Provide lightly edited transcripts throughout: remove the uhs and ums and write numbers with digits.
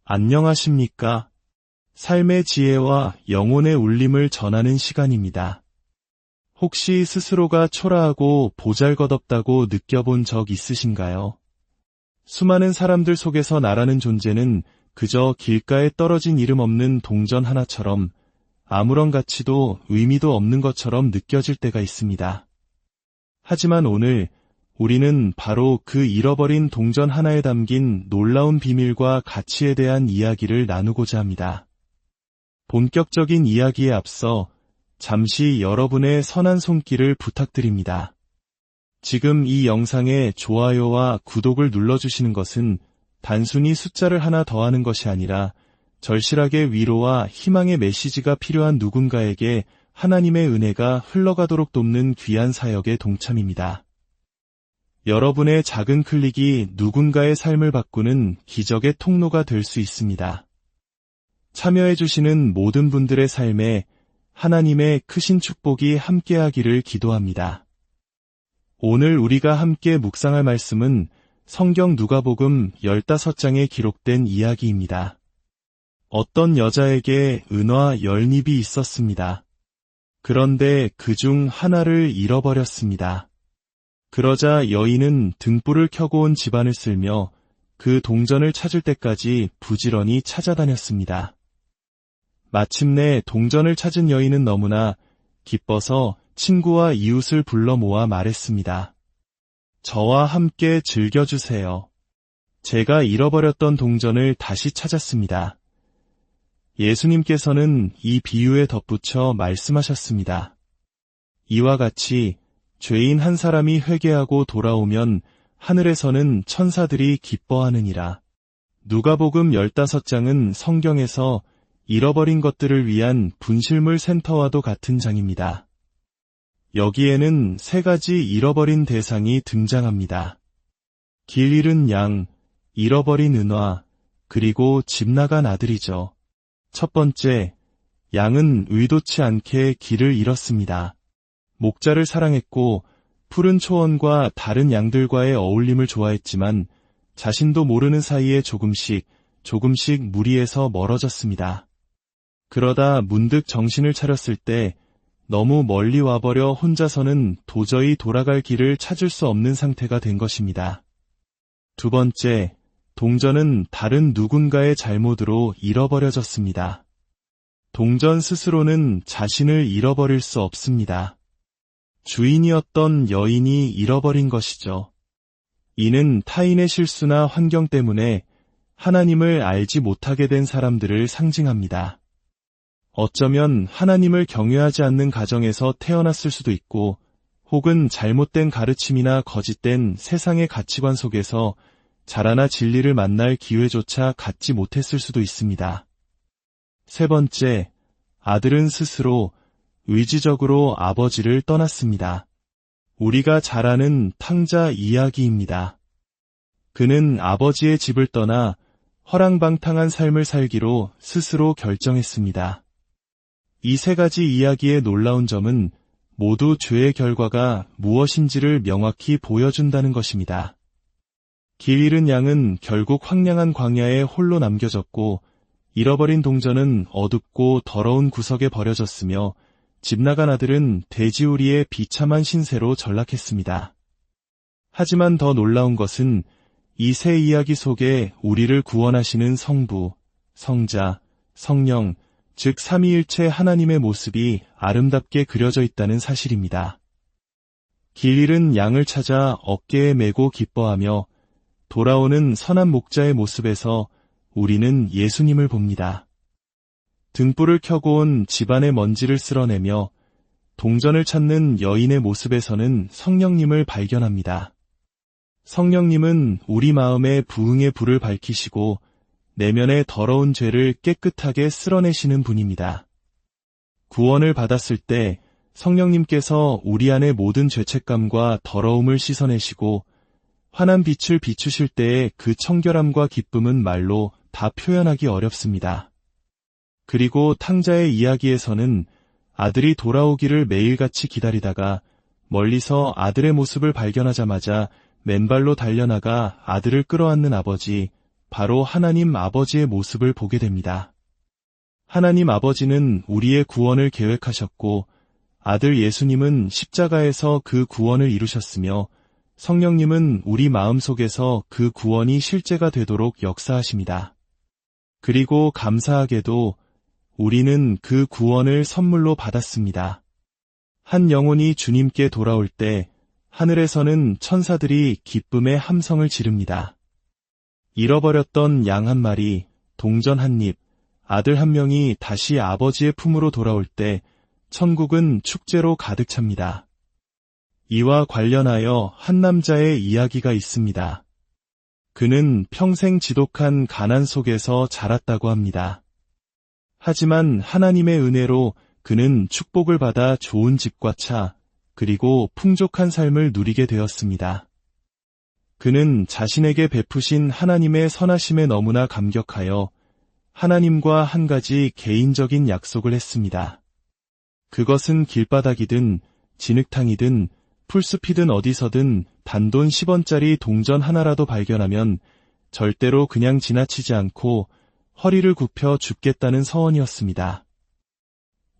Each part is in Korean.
안녕하십니까? 삶의 지혜와 영혼의 울림을 전하는 시간입니다. 혹시 스스로가 초라하고 보잘것없다고 느껴본 적 있으신가요? 수많은 사람들 속에서 나라는 존재는 그저 길가에 떨어진 이름 없는 동전 하나처럼 아무런 가치도 의미도 없는 것처럼 느껴질 때가 있습니다. 하지만 오늘 우리는 바로 그 잃어버린 동전 하나에 담긴 놀라운 비밀과 가치에 대한 이야기를 나누고자 합니다. 본격적인 이야기에 앞서 잠시 여러분의 선한 손길을 부탁드립니다. 지금 이 영상에 좋아요와 구독을 눌러주시는 것은 단순히 숫자를 하나 더하는 것이 아니라 절실하게 위로와 희망의 메시지가 필요한 누군가에게 하나님의 은혜가 흘러가도록 돕는 귀한 사역의 동참입니다. 여러분의 작은 클릭이 누군가의 삶을 바꾸는 기적의 통로가 될 수 있습니다. 참여해주시는 모든 분들의 삶에 하나님의 크신 축복이 함께하기를 기도합니다. 오늘 우리가 함께 묵상할 말씀은 성경 누가복음 15장에 기록된 이야기입니다. 어떤 여자에게 은화 10잎이 있었습니다. 그런데 그중 하나를 잃어버렸습니다. 그러자 여인은 등불을 켜고 온 집안을 쓸며 그 동전을 찾을 때까지 부지런히 찾아다녔습니다. 마침내 동전을 찾은 여인은 너무나 기뻐서 친구와 이웃을 불러 모아 말했습니다. 저와 함께 즐겨주세요. 제가 잃어버렸던 동전을 다시 찾았습니다. 예수님께서는 이 비유에 덧붙여 말씀하셨습니다. 이와 같이 죄인 한 사람이 회개하고 돌아오면 하늘에서는 천사들이 기뻐하느니라. 누가복음 15장은 성경에서 잃어버린 것들을 위한 분실물 센터와도 같은 장입니다. 여기에는 3가지 잃어버린 대상이 등장합니다. 길 잃은 양, 잃어버린 은화, 그리고 집 나간 아들이죠. 첫 번째, 양은 의도치 않게 길을 잃었습니다. 목자를 사랑했고 푸른 초원과 다른 양들과의 어울림을 좋아했지만 자신도 모르는 사이에 조금씩 무리에서 멀어졌습니다. 그러다 문득 정신을 차렸을 때 너무 멀리 와버려 혼자서는 도저히 돌아갈 길을 찾을 수 없는 상태가 된 것입니다. 두 번째, 동전은 다른 누군가의 잘못으로 잃어버려졌습니다. 동전 스스로는 자신을 잃어버릴 수 없습니다. 주인이었던 여인이 잃어버린 것이죠. 이는 타인의 실수나 환경 때문에 하나님을 알지 못하게 된 사람들을 상징합니다. 어쩌면 하나님을 경외하지 않는 가정에서 태어났을 수도 있고, 혹은 잘못된 가르침이나 거짓된 세상의 가치관 속에서 자라나 진리를 만날 기회조차 갖지 못했을 수도 있습니다. 세 번째, 아들은 스스로 의지적으로 아버지를 떠났습니다. 우리가 잘 아는 탕자 이야기입니다. 그는 아버지의 집을 떠나 허랑방탕한 삶을 살기로 스스로 결정했습니다. 이 3가지 이야기의 놀라운 점은 모두 죄의 결과가 무엇인지를 명확히 보여준다는 것입니다. 길 잃은 양은 결국 황량한 광야에 홀로 남겨졌고, 잃어버린 동전은 어둡고 더러운 구석에 버려졌으며, 집 나간 아들은 돼지우리의 비참한 신세로 전락했습니다. 하지만 더 놀라운 것은 이 3 이야기 속에 우리를 구원하시는 성부, 성자, 성령, 즉 삼위일체 하나님의 모습이 아름답게 그려져 있다는 사실입니다. 길 잃은 양을 찾아 어깨에 메고 기뻐하며 돌아오는 선한 목자의 모습에서 우리는 예수님을 봅니다. 등불을 켜고 온 집안의 먼지를 쓸어내며 동전을 찾는 여인의 모습에서는 성령님을 발견합니다. 성령님은 우리 마음에 부흥의 불을 밝히시고 내면의 더러운 죄를 깨끗하게 쓸어내시는 분입니다. 구원을 받았을 때 성령님께서 우리 안의 모든 죄책감과 더러움을 씻어내시고 환한 빛을 비추실 때의 그 청결함과 기쁨은 말로 다 표현하기 어렵습니다. 그리고 탕자의 이야기에서는 아들이 돌아오기를 매일같이 기다리다가 멀리서 아들의 모습을 발견하자마자 맨발로 달려나가 아들을 끌어안는 아버지, 바로 하나님 아버지의 모습을 보게 됩니다. 하나님 아버지는 우리의 구원을 계획하셨고 아들 예수님은 십자가에서 그 구원을 이루셨으며 성령님은 우리 마음속에서 그 구원이 실제가 되도록 역사하십니다. 그리고 감사하게도 우리는 그 구원을 선물로 받았습니다. 한 영혼이 주님께 돌아올 때 하늘에서는 천사들이 기쁨의 함성을 지릅니다. 잃어버렸던 양 한 마리, 동전 한 입, 아들 한 명이 다시 아버지의 품으로 돌아올 때 천국은 축제로 가득 찹니다. 이와 관련하여 한 남자의 이야기가 있습니다. 그는 평생 지독한 가난 속에서 자랐다고 합니다. 하지만 하나님의 은혜로 그는 축복을 받아 좋은 집과 차, 그리고 풍족한 삶을 누리게 되었습니다. 그는 자신에게 베푸신 하나님의 선하심에 너무나 감격하여 하나님과 한 가지 개인적인 약속을 했습니다. 그것은 길바닥이든 진흙탕이든 풀숲이든 어디서든 단돈 10원짜리 동전 하나라도 발견하면 절대로 그냥 지나치지 않고 허리를 굽혀 줍겠다는 서원이었습니다.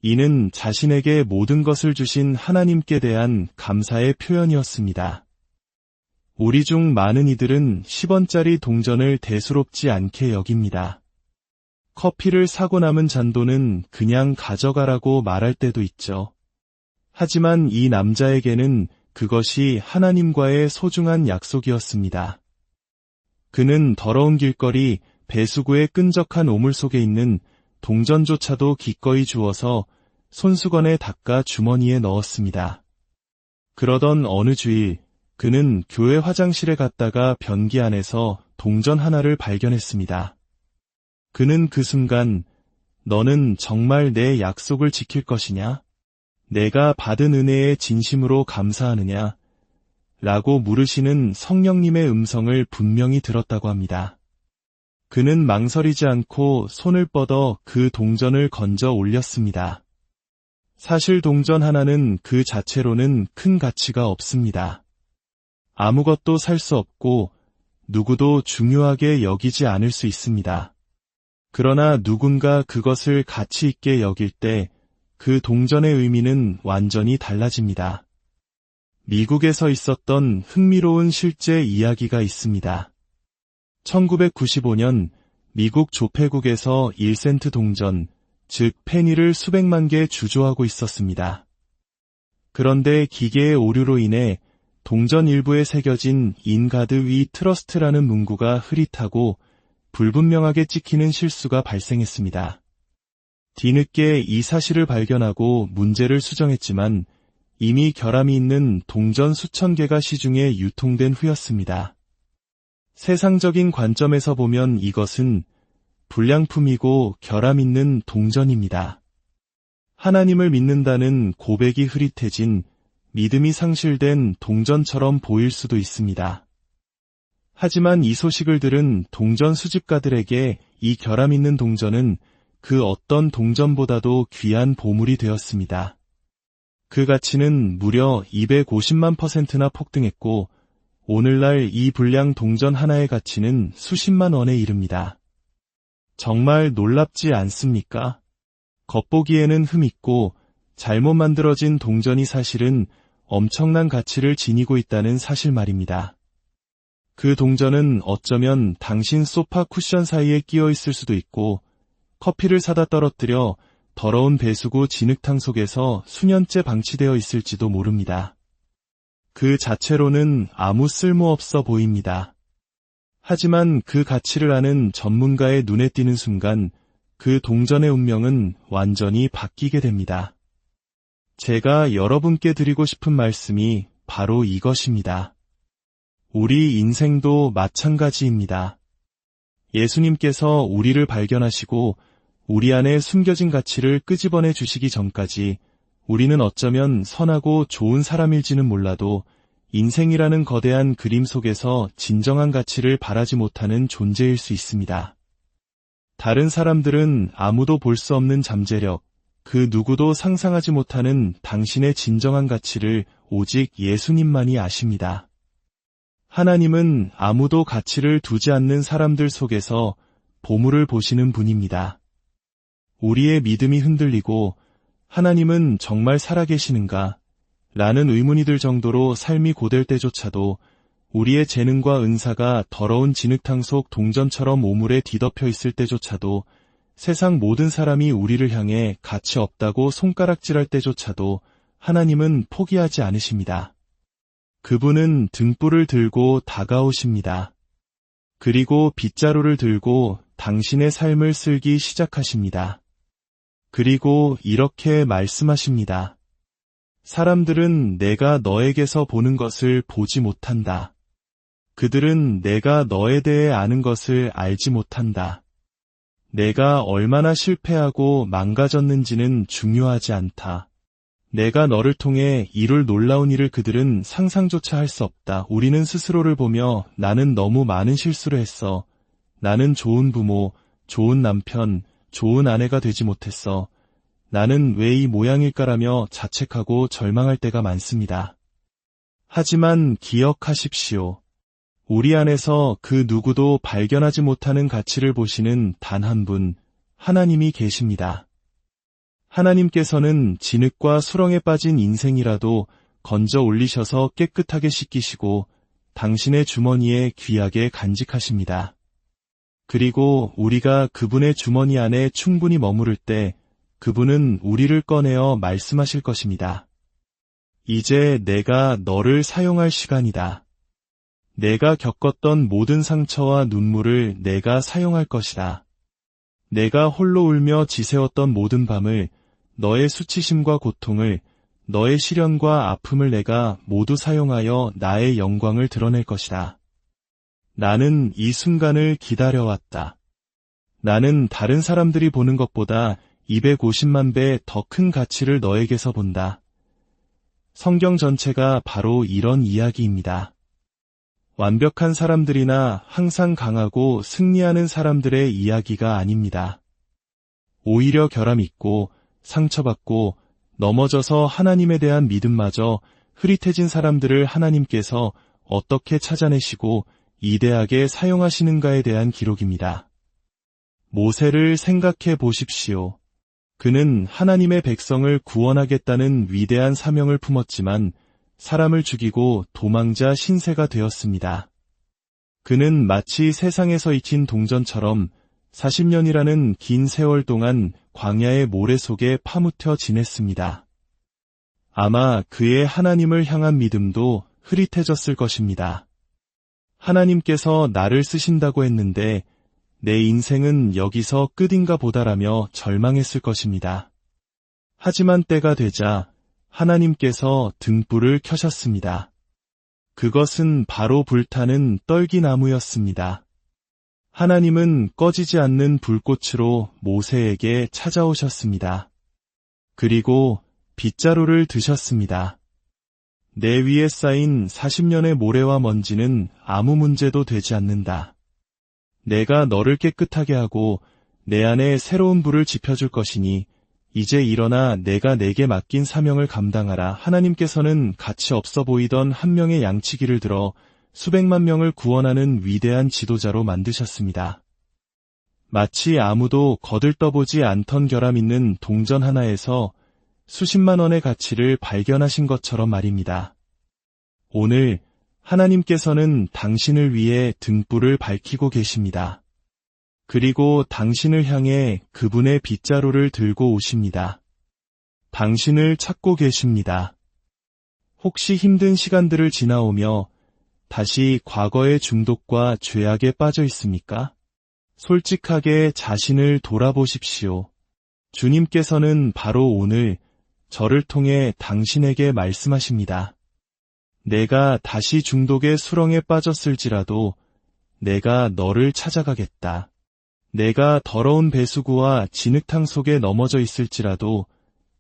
이는 자신에게 모든 것을 주신 하나님께 대한 감사의 표현이었습니다. 우리 중 많은 이들은 10원짜리 동전을 대수롭지 않게 여깁니다. 커피를 사고 남은 잔돈은 그냥 가져가라고 말할 때도 있죠. 하지만 이 남자에게는 그것이 하나님과의 소중한 약속이었습니다. 그는 더러운 길거리 배수구의 끈적한 오물 속에 있는 동전조차도 기꺼이 주워서 손수건에 닦아 주머니에 넣었습니다. 그러던 어느 주일 그는 교회 화장실에 갔다가 변기 안에서 동전 하나를 발견했습니다. 그는 그 순간 너는 정말 내 약속을 지킬 것이냐? 내가 받은 은혜에 진심으로 감사하느냐? 라고 물으시는 성령님의 음성을 분명히 들었다고 합니다. 그는 망설이지 않고 손을 뻗어 그 동전을 건져 올렸습니다. 사실 동전 하나는 그 자체로는 큰 가치가 없습니다. 아무것도 살 수 없고 누구도 중요하게 여기지 않을 수 있습니다. 그러나 누군가 그것을 가치 있게 여길 때 그 동전의 의미는 완전히 달라집니다. 미국에서 있었던 흥미로운 실제 이야기가 있습니다. 1995년 미국 조폐국에서 1센트 동전, 즉 페니를 수백만 개 주조하고 있었습니다. 그런데 기계의 오류로 인해 동전 일부에 새겨진 인가드 위 트러스트라는 문구가 흐릿하고 불분명하게 찍히는 실수가 발생했습니다. 뒤늦게 이 사실을 발견하고 문제를 수정했지만 이미 결함이 있는 동전 수천 개가 시중에 유통된 후였습니다. 세상적인 관점에서 보면 이것은 불량품이고 결함 있는 동전입니다. 하나님을 믿는다는 고백이 흐릿해진 믿음이 상실된 동전처럼 보일 수도 있습니다. 하지만 이 소식을 들은 동전 수집가들에게 이 결함 있는 동전은 그 어떤 동전보다도 귀한 보물이 되었습니다. 그 가치는 무려 250만%나 폭등했고 오늘날 이 불량 동전 하나의 가치는 수십만 원에 이릅니다. 정말 놀랍지 않습니까? 겉보기에는 흠있고 잘못 만들어진 동전이 사실은 엄청난 가치를 지니고 있다는 사실 말입니다. 그 동전은 어쩌면 당신 소파 쿠션 사이에 끼어 있을 수도 있고 커피를 사다 떨어뜨려 더러운 배수구 진흙탕 속에서 수년째 방치되어 있을지도 모릅니다. 그 자체로는 아무 쓸모없어 보입니다. 하지만 그 가치를 아는 전문가의 눈에 띄는 순간 그 동전의 운명은 완전히 바뀌게 됩니다. 제가 여러분께 드리고 싶은 말씀이 바로 이것입니다. 우리 인생도 마찬가지입니다. 예수님께서 우리를 발견하시고 우리 안에 숨겨진 가치를 끄집어내 주시기 전까지 우리는 어쩌면 선하고 좋은 사람일지는 몰라도 인생이라는 거대한 그림 속에서 진정한 가치를 바라지 못하는 존재일 수 있습니다. 다른 사람들은 아무도 볼 수 없는 잠재력, 그 누구도 상상하지 못하는 당신의 진정한 가치를 오직 예수님만이 아십니다. 하나님은 아무도 가치를 두지 않는 사람들 속에서 보물을 보시는 분입니다. 우리의 믿음이 흔들리고 하나님은 정말 살아계시는가? 라는 의문이 들 정도로 삶이 고될 때조차도 우리의 재능과 은사가 더러운 진흙탕 속 동전처럼 오물에 뒤덮여 있을 때조차도 세상 모든 사람이 우리를 향해 가치 없다고 손가락질할 때조차도 하나님은 포기하지 않으십니다. 그분은 등불을 들고 다가오십니다. 그리고 빗자루를 들고 당신의 삶을 쓸기 시작하십니다. 그리고 이렇게 말씀하십니다. 사람들은 내가 너에게서 보는 것을 보지 못한다. 그들은 내가 너에 대해 아는 것을 알지 못한다. 내가 얼마나 실패하고 망가졌는지는 중요하지 않다. 내가 너를 통해 이룰 놀라운 일을 그들은 상상조차 할 수 없다. 우리는 스스로를 보며 나는 너무 많은 실수를 했어. 나는 좋은 부모, 좋은 남편, 좋은 아내가 되지 못했어. 나는 왜 이 모양일까라며 자책하고 절망할 때가 많습니다. 하지만 기억하십시오. 우리 안에서 그 누구도 발견하지 못하는 가치를 보시는 단 한 분, 하나님이 계십니다. 하나님께서는 진흙과 수렁에 빠진 인생이라도 건져 올리셔서 깨끗하게 씻기시고 당신의 주머니에 귀하게 간직하십니다. 그리고 우리가 그분의 주머니 안에 충분히 머무를 때 그분은 우리를 꺼내어 말씀하실 것입니다. 이제 내가 너를 사용할 시간이다. 내가 겪었던 모든 상처와 눈물을 내가 사용할 것이다. 내가 홀로 울며 지새웠던 모든 밤을, 너의 수치심과 고통을, 너의 시련과 아픔을 내가 모두 사용하여 나의 영광을 드러낼 것이다. 나는 이 순간을 기다려왔다. 나는 다른 사람들이 보는 것보다 250만 배 더 큰 가치를 너에게서 본다. 성경 전체가 바로 이런 이야기입니다. 완벽한 사람들이나 항상 강하고 승리하는 사람들의 이야기가 아닙니다. 오히려 결함 있고 상처받고 넘어져서 하나님에 대한 믿음마저 흐릿해진 사람들을 하나님께서 어떻게 찾아내시고 이대하게 사용하시는가에 대한 기록입니다. 모세를 생각해 보십시오. 그는 하나님의 백성을 구원하겠다는 위대한 사명을 품었지만 사람을 죽이고 도망자 신세가 되었습니다. 그는 마치 세상에서 익힌 동전처럼 40년이라는 긴 세월 동안 광야의 모래 속에 파묻혀 지냈습니다. 아마 그의 하나님을 향한 믿음도 흐릿해졌을 것입니다. 하나님께서 나를 쓰신다고 했는데 내 인생은 여기서 끝인가 보다라며 절망했을 것입니다. 하지만 때가 되자 하나님께서 등불을 켜셨습니다. 그것은 바로 불타는 떨기나무였습니다. 하나님은 꺼지지 않는 불꽃으로 모세에게 찾아오셨습니다. 그리고 빗자루를 드셨습니다. 내 위에 쌓인 40년의 모래와 먼지는 아무 문제도 되지 않는다. 내가 너를 깨끗하게 하고 내 안에 새로운 불을 지펴줄 것이니 이제 일어나 내가 내게 맡긴 사명을 감당하라. 하나님께서는 가치 없어 보이던 한 명의 양치기를 들어 수백만 명을 구원하는 위대한 지도자로 만드셨습니다. 마치 아무도 거들떠보지 않던 결함 있는 동전 하나에서 수십만 원의 가치를 발견하신 것처럼 말입니다. 오늘 하나님께서는 당신을 위해 등불을 밝히고 계십니다. 그리고 당신을 향해 그분의 빗자루를 들고 오십니다. 당신을 찾고 계십니다. 혹시 힘든 시간들을 지나오며 다시 과거의 중독과 죄악에 빠져 있습니까? 솔직하게 자신을 돌아보십시오. 주님께서는 바로 오늘 저를 통해 당신에게 말씀하십니다. 내가 다시 중독의 수렁에 빠졌을지라도 내가 너를 찾아가겠다. 내가 더러운 배수구와 진흙탕 속에 넘어져 있을지라도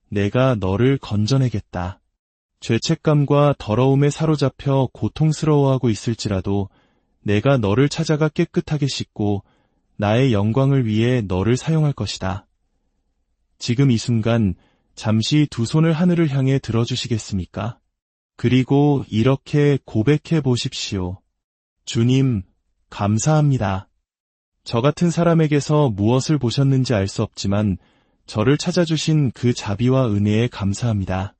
내가 너를 건져내겠다. 죄책감과 더러움에 사로잡혀 고통스러워하고 있을지라도 내가 너를 찾아가 깨끗하게 씻고 나의 영광을 위해 너를 사용할 것이다. 지금 이 순간 잠시 두 손을 하늘을 향해 들어주시겠습니까? 그리고 이렇게 고백해 보십시오. 주님, 감사합니다. 저 같은 사람에게서 무엇을 보셨는지 알 수 없지만 저를 찾아주신 그 자비와 은혜에 감사합니다.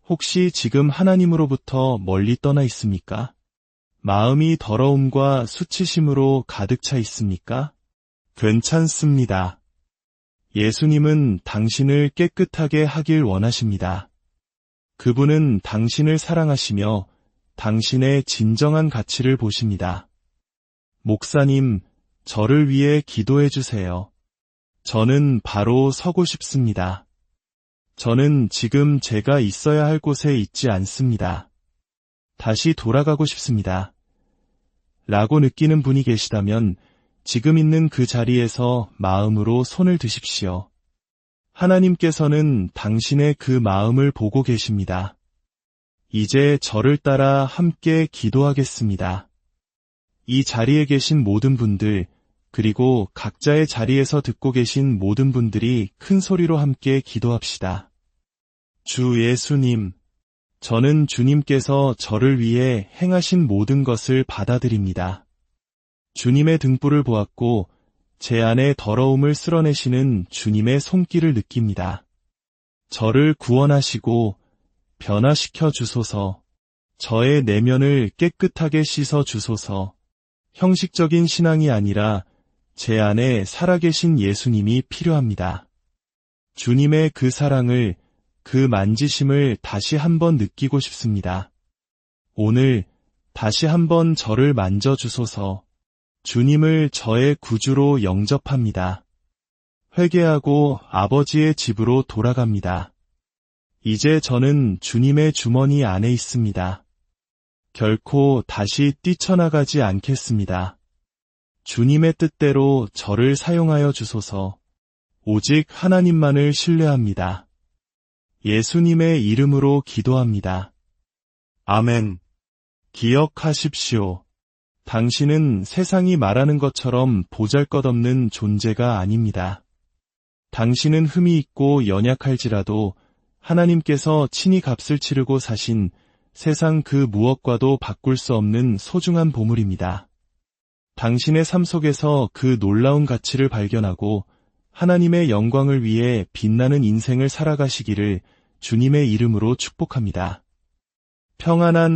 혹시 지금 하나님으로부터 멀리 떠나 있습니까? 마음이 더러움과 수치심으로 가득 차 있습니까? 괜찮습니다. 예수님은 당신을 깨끗하게 하길 원하십니다. 그분은 당신을 사랑하시며 당신의 진정한 가치를 보십니다. 목사님, 저를 위해 기도해 주세요. 저는 바로 서고 싶습니다. 저는 지금 제가 있어야 할 곳에 있지 않습니다. 다시 돌아가고 싶습니다. 라고 느끼는 분이 계시다면 지금 있는 그 자리에서 마음으로 손을 드십시오. 하나님께서는 당신의 그 마음을 보고 계십니다. 이제 저를 따라 함께 기도하겠습니다. 이 자리에 계신 모든 분들, 그리고 각자의 자리에서 듣고 계신 모든 분들이 큰 소리로 함께 기도합시다. 주 예수님, 저는 주님께서 저를 위해 행하신 모든 것을 받아들입니다. 주님의 등불을 보았고 제 안의 더러움을 쓸어내시는 주님의 손길을 느낍니다. 저를 구원하시고 변화시켜 주소서. 저의 내면을 깨끗하게 씻어 주소서. 형식적인 신앙이 아니라 제 안에 살아계신 예수님이 필요합니다. 주님의 그 사랑을, 그 만지심을 다시 한번 느끼고 싶습니다. 오늘 다시 한번 저를 만져주소서. 주님을 저의 구주로 영접합니다. 회개하고 아버지의 집으로 돌아갑니다. 이제 저는 주님의 주머니 안에 있습니다. 결코 다시 뛰쳐나가지 않겠습니다. 주님의 뜻대로 저를 사용하여 주소서. 오직 하나님만을 신뢰합니다. 예수님의 이름으로 기도합니다. 아멘. 기억하십시오. 당신은 세상이 말하는 것처럼 보잘것없는 존재가 아닙니다. 당신은 흠이 있고 연약할지라도 하나님께서 친히 값을 치르고 사신 세상 그 무엇과도 바꿀 수 없는 소중한 보물입니다. 당신의 삶 속에서 그 놀라운 가치를 발견하고 하나님의 영광을 위해 빛나는 인생을 살아가시기를 주님의 이름으로 축복합니다. 평안한